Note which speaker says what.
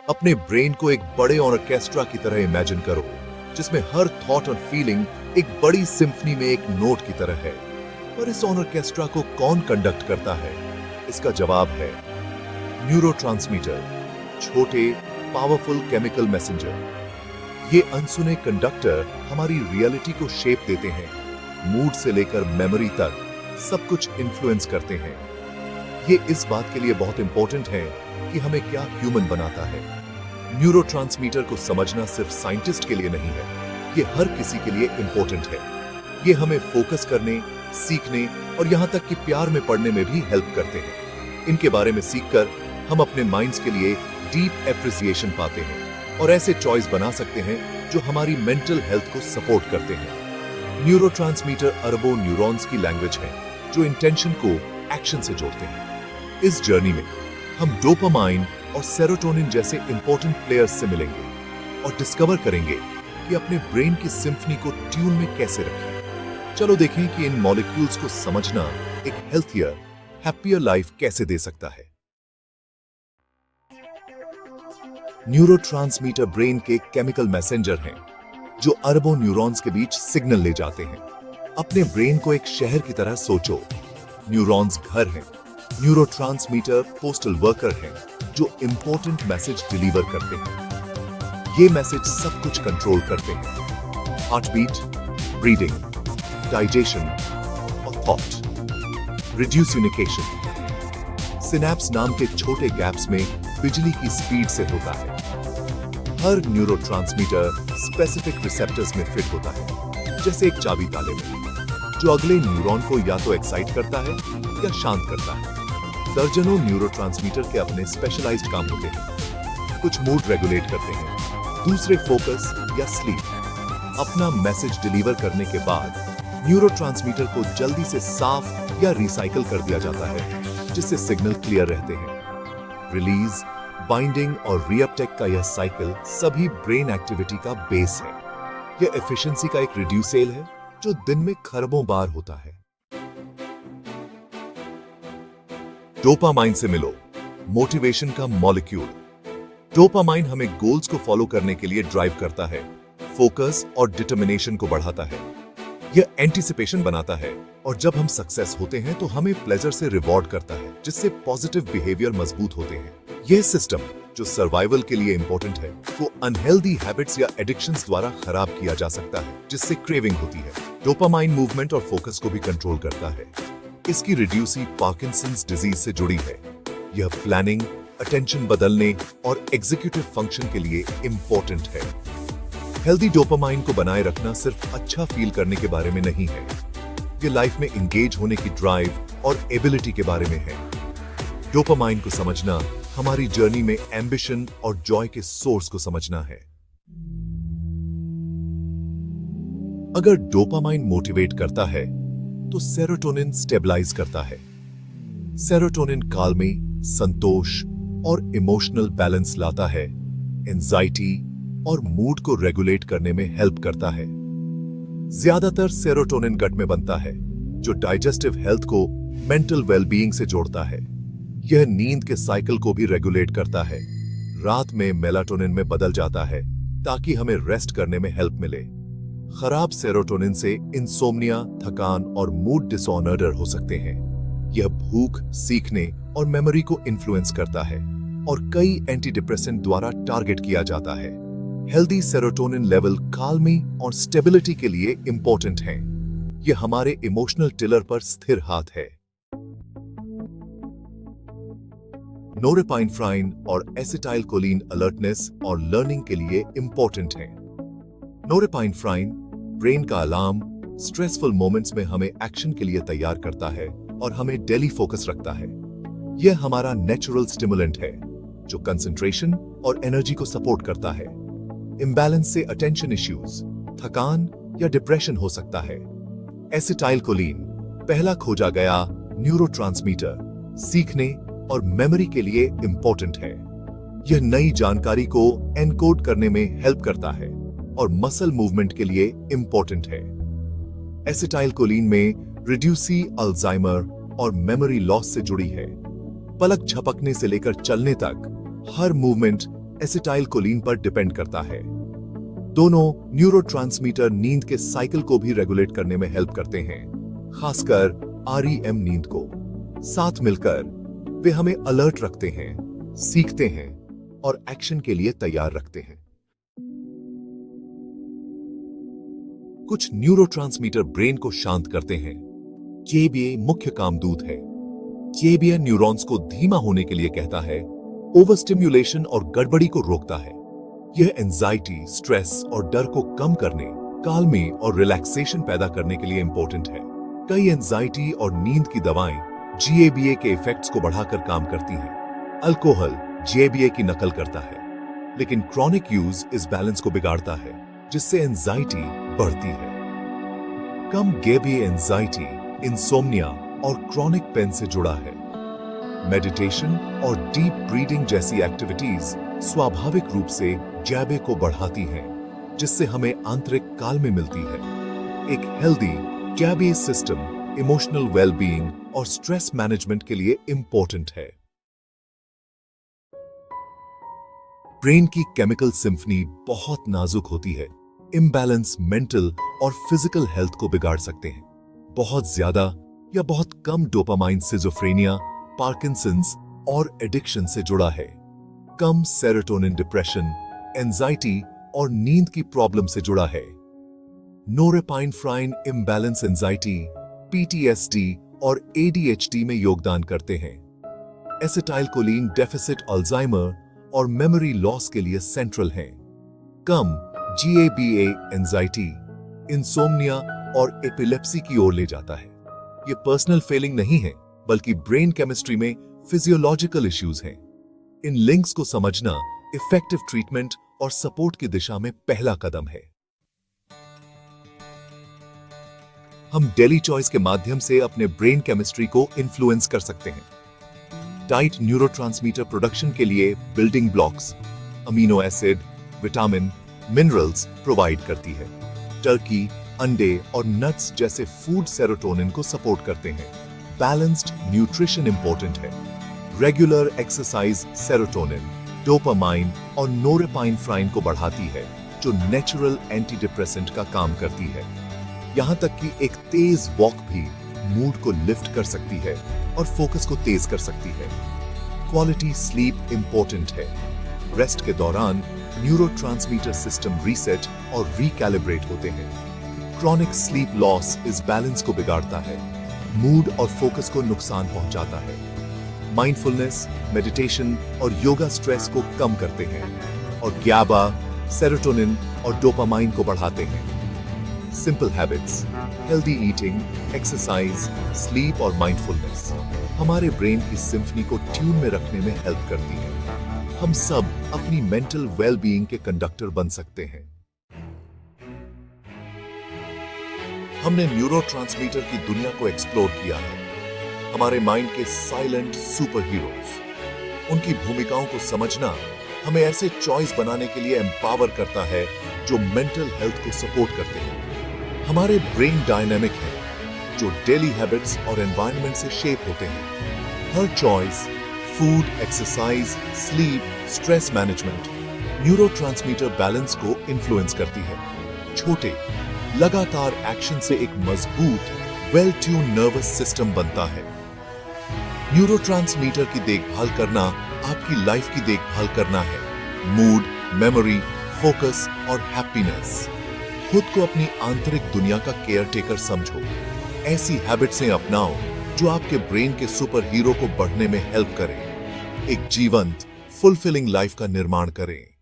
Speaker 1: अपने ब्रेन को एक बड़े ऑर्केस्ट्रा की तरह इमेजिन करो, जिसमें हर थॉट और फीलिंग एक बड़ी सिम्फनी में एक नोट की तरह है। पर इस ऑर्केस्ट्रा को कौन कंडक्ट करता है? इसका जवाब है न्यूरोट्रांसमीटर, छोटे पावरफुल केमिकल मैसेंजर। ये अनसुने कंडक्टर हमारी रियलिटी को शेप देते हैं, मूड से लेकर मेमोरी तक सब कुछ इन्फ्लुएंस करते हैं। ये इस बात के लिए बहुत इंपॉर्टेंट है कि हमें क्या ह्यूमन बनाता है। न्यूरोट्रांसमीटर को समझना सिर्फ साइंटिस्ट के लिए नहीं है, ये हर किसी के लिए इंपॉर्टेंट है। ये हमें फोकस करने, सीखने और यहाँ तक कि प्यार में पड़ने में भी हेल्प करते हैं। इनके बारे में सीखकर हम अपने माइंड्स के लिए डीप एप्रिसिएशन पाते हैं और ऐसे चॉइस बना सकते हैं जो हमारी मेंटल हेल्थ को सपोर्ट करते हैं। न्यूरोट्रांसमीटर अरबों न्यूरॉन्स की लैंग्वेज है जो इंटेंशन को एक्शन से जोड़ते हैं। इस जर्नी में हम डोपामाइन और सेरोटोनिन जैसे इंपॉर्टेंट प्लेयर्स से मिलेंगे और डिस्कवर करेंगे कि अपने ब्रेन की सिम्फनी को ट्यून में कैसे रखें। चलो देखें कि इन मॉलिक्यूल्स को समझना एक हेल्थियर, हैप्पियर लाइफ कैसे दे सकता है। न्यूरोट्रांसमीटर ब्रेन के केमिकल मैसेंजर हैं जो अरबों न्यूरॉन्स के बीच सिग्नल ले जाते हैं। अपने ब्रेन को एक शहर की तरह सोचो। न्यूरॉन्स घर हैं, न्यूरोट्रांसमीटर पोस्टल वर्कर हैं जो इंपॉर्टेंट मैसेज डिलीवर करते हैं। ये मैसेज सब कुछ कंट्रोल करते हैं, हार्ट बीट, ब्रीदिंग, डाइजेशन और थॉट। रिड्यूसिनिकेशन सिनैप्स नाम के छोटे गैप्स में बिजली की स्पीड से होता है। हर न्यूरोट्रांसमीटर स्पेसिफिक रिसेप्टर्स में फिट होता है, जैसे एक चाबी ताले में, जो अगले न्यूरॉन को या तो एक्साइट करता है या शांत करता है। दर्जनों न्यूरोट्रांसमीटर के अपने स्पेशलाइज्ड काम होते हैं। कुछ मूड रेगुलेट करते हैं, दूसरे फोकस या स्लीप। अपना मैसेज डिलीवर करने के बाद न्यूरोट्रांसमीटर को जल्दी से साफ या रिसाइकल कर दिया जाता है, जिससे सिग्नल क्लियर रहते हैं। रिलीज, बाइंडिंग और रीअपटेक का यह साइकिल सभी ब्रेन एक्टिविटी का बेस है। यह एफिशिएंसी का एक रिड्यूसेल है जो दिन में खरबों बार होता है। डोपामाइन से मिलो, मोटिवेशन का मॉलिक्यूल। डोपामाइन हमें गोल्स को फॉलो करने के लिए ड्राइव करता है, फोकस और डिटर्मिनेशन को बढ़ाता है। यह एंटीसिपेशन बनाता है और जब हम सक्सेस होते हैं तो हमें प्लेजर से रिवॉर्ड करता है, जिससे पॉजिटिव बिहेवियर मजबूत होते हैं। यह सिस्टम जो सर्वाइवल के लिए इंपॉर्टेंट है, वो अनहेल्दी हैबिट्स या एडिक्शंस द्वारा खराब किया जा सकता है, जिससे क्रेविंग होती है। डोपामाइन मूवमेंट और फोकस को भी कंट्रोल करता है। इसकी रिड्यूसी पार्किंसंस डिजीज से जुड़ी है। यह प्लानिंग, अटेंशन बदलने और एग्जीक्यूटिव फंक्शन के लिए इंपॉर्टेंट है। हेल्दी डोपामाइन को बनाए रखना सिर्फ अच्छा फील करने के बारे में नहीं है, ये लाइफ में एंगेज होने की ड्राइव और एबिलिटी के बारे में है। डोपामाइन को समझना हमारी जर्नी में एम्बिशन और जॉय के सोर्स को समझना है। अगर डोपामाइन मोटिवेट करता है तो सेरोटोनिन स्टेबलाइज करता है। सेरोटोनिन काल्मी, संतोष और इमोशनल बैलेंस लाता है, एंजाइटी और मूड को रेगुलेट करने में हेल्प करता है। ज्यादातर सेरोटोनिन गट में बनता है, जो डाइजेस्टिव हेल्थ को मेंटल वेलबीइंग से जोड़ता है। यह नींद के साइकिल को भी रेगुलेट करता है। रात में मेलाटोनिन में बदल जाता है ताकि हमें रेस्ट करने में हेल्प मिले। खराब सेरोटोनिन से इंसोम्निया, थकान और मूड डिसऑर्डर हो सकते हैं। यह भूख, सीखने और मेमोरी को इन्फ्लुएंस करता है और कई एंटी डिप्रेसेंट द्वारा टारगेट किया जाता है। हेल्दी सेरोटोनिन लेवल काल्मी और स्टेबिलिटी के लिए इंपॉर्टेंट हैं। यह हमारे इमोशनल टिलर पर स्थिर हाथ है। नोरेपाइनफ्राइन और एसिटाइलकोलिन अलर्टनेस और लर्निंग के लिए इंपॉर्टेंट हैं। नोरेपाइनफ्राइन ब्रेन का अलार्म, स्ट्रेसफुल मोमेंट्स में हमें एक्शन के लिए तैयार करता है और हमें डेली फोकस रखता है। यह हमारा नेचुरल स्टिमुलेंट है जो कंसंट्रेशन और एनर्जी को सपोर्ट करता है। इम्बैलेंस से अटेंशन इश्यूज, थकान या डिप्रेशन हो सकता है। एसिटाइलकोलिन पहला खोजा गया न्यूरोट्रांसमीटर सीखने और मेमोरी के लिए इंपॉर्टेंट है। यह नई जानकारी को एनकोड करने में हेल्प करता है और मसल मूवमेंट के लिए इंपॉर्टेंट है। एसिटाइलकोलिन में रिड्यूसी अल्जाइमर और मेमोरी लॉस से जुड़ी है। पलक झपकने से लेकर चलने तक हर मूवमेंट एसिटाइलकोलिन पर डिपेंड करता है। दोनों न्यूरोट्रांसमीटर नींद के साइकिल को भी रेगुलेट करने में हेल्प करते हैं, खासकर REM नींद को। साथ मिलकर वे हमें अलर्ट रखते हैं, सीखते हैं और एक्शन के लिए तैयार रखते हैं। कुछ न्यूरोट्रांसमीटर ब्रेन को शांत करते हैं। JBA मुख्य कामदूत है। JBA न्यूरॉन्स को धीमा होने के लिए कहता है, ओवरस्टिम्युलेशन और गड़बड़ी को रोकता है। यह एंजाइटी, स्ट्रेस और डर को कम करने, काल्मी और रिलैक्सेशन पैदा करने के लिए इंपॉर्टेंट है। कई एंजाइटी और नींद की दवाएं GABA के इफेक्ट्स को बढ़ाकर काम करती हैं। अल्कोहल GABA की नकल करता है, लेकिन क्रॉनिक यूज इस बैलेंस को बिगाड़ता है, जिससे एंजाइटी बढ़ती है। कम GABA एंजाइटी, इंसोम्निया और क्रॉनिक पेन से जुड़ा है। मेडिटेशन और डीप ब्रीदिंग जैसी एक्टिविटीज स्वाभाविक रूप से GABA को बढ़ाती हैं, जिससे हमें आंतरिक काल्मी मिलती है। एक healthy GABA system emotional wellbeing और स्ट्रेस मैनेजमेंट के लिए इंपॉर्टेंट है। ब्रेन की केमिकल सिम्फनी बहुत नाजुक होती है। इम्बैलेंस मेंटल और फिजिकल हेल्थ को बिगाड़ सकते हैं। बहुत ज्यादा या बहुत कम डोपामाइन सिजोफ्रेनिया, पार्किंसंस और एडिक्शन से जुड़ा है। कम सेरोटोनिन डिप्रेशन, एंजाइटी और नींद की प्रॉब्लम से जुड़ा है। नोरेपाइनफ्राइन इम्बैलेंस एंजाइटी, PTSD और ADHD में योगदान करते हैं। एसिटाइलकोलिन डेफिसिट अल्जाइमर और मेमोरी लॉस के लिए सेंट्रल हैं। कम GABA एंजाइटी, इंसोम्निया और एपिलेप्सी की ओर ले जाता है। ये पर्सनल फेलिंग नहीं है, बल्कि ब्रेन केमिस्ट्री में फिजियोलॉजिकल इश्यूज हैं। इन लिंक्स को समझना इफेक्टिव ट्रीटमेंट और सपोर्ट की दिशा में पहला कदम है। हम डेली चॉइस के माध्यम से अपने ब्रेन केमिस्ट्री को इन्फ्लुएंस कर सकते हैं। डाइट न्यूरोट्रांसमीटर प्रोडक्शन के लिए building blocks, amino acid, vitamin, minerals provide करती है। टर्की, अंडे और नट्स जैसे फूड सेरोटोनिन को सपोर्ट करते हैं। बैलेंस्ड न्यूट्रिशन इंपॉर्टेंट है। रेगुलर एक्सरसाइज सेरोटोनिन, डोपामाइन और नोरेपाइनफ्राइन को बढ़ाती है, जो नेचुरल एंटी डिप्रेसेंट का काम करती है। यहां तक कि एक तेज वॉक भी मूड को लिफ्ट कर सकती है और फोकस को तेज कर सकती है। क्वालिटी स्लीप इंपॉर्टेंट है। रेस्ट के दौरान न्यूरोट्रांसमीटर सिस्टम रीसेट और रिकैलिब्रेट होते हैं। क्रॉनिक स्लीप लॉस इस बैलेंस को बिगाड़ता है, मूड और फोकस को नुकसान पहुंचाता है। माइंडफुलनेस, मेडिटेशन और योगा स्ट्रेस को कम करते हैं और GABA, सेरोटोनिन और डोपामाइन को बढ़ाते हैं। Simple habits, healthy eating, exercise, sleep और माइंडफुलनेस हमारे ब्रेन की सिम्फनी को ट्यून में रखने में हेल्प करती है। हम सब अपनी मेंटल वेलबीइंग के कंडक्टर बन सकते हैं। हमने न्यूरोट्रांसमीटर की दुनिया को एक्सप्लोर किया है। हमारे माइंड के साइलेंट सुपर हीरोज। उनकी भूमिकाओं को समझना हमें ऐसे चॉइस बनाने के लिए एम्पावर करता है जो मेंटल हेल्थ को सपोर्ट करते हैं। हमारे ब्रेन डायनामिक है, जो डेली हैबिट्स और एनवायरनमेंट से शेप होते हैं। Her choice, food, exercise, sleep, stress management, neurotransmitter balance को इन्फ्लुएंस करती है। छोटे लगातार एक्शन से एक मजबूत, वेल ट्यून नर्वस सिस्टम बनता है। न्यूरोट्रांसमीटर की देखभाल करना आपकी लाइफ की देखभाल करना है। मूड, मेमोरी, फोकस और हैप्पीनेस। खुद को अपनी आंतरिक दुनिया का केयरटेकर समझो। ऐसी हैबिट्सें अपनाओ जो आपके ब्रेन के सुपर हीरो को बढ़ने में हेल्प करें। एक जीवंत, फुलफिलिंग लाइफ का निर्माण करें।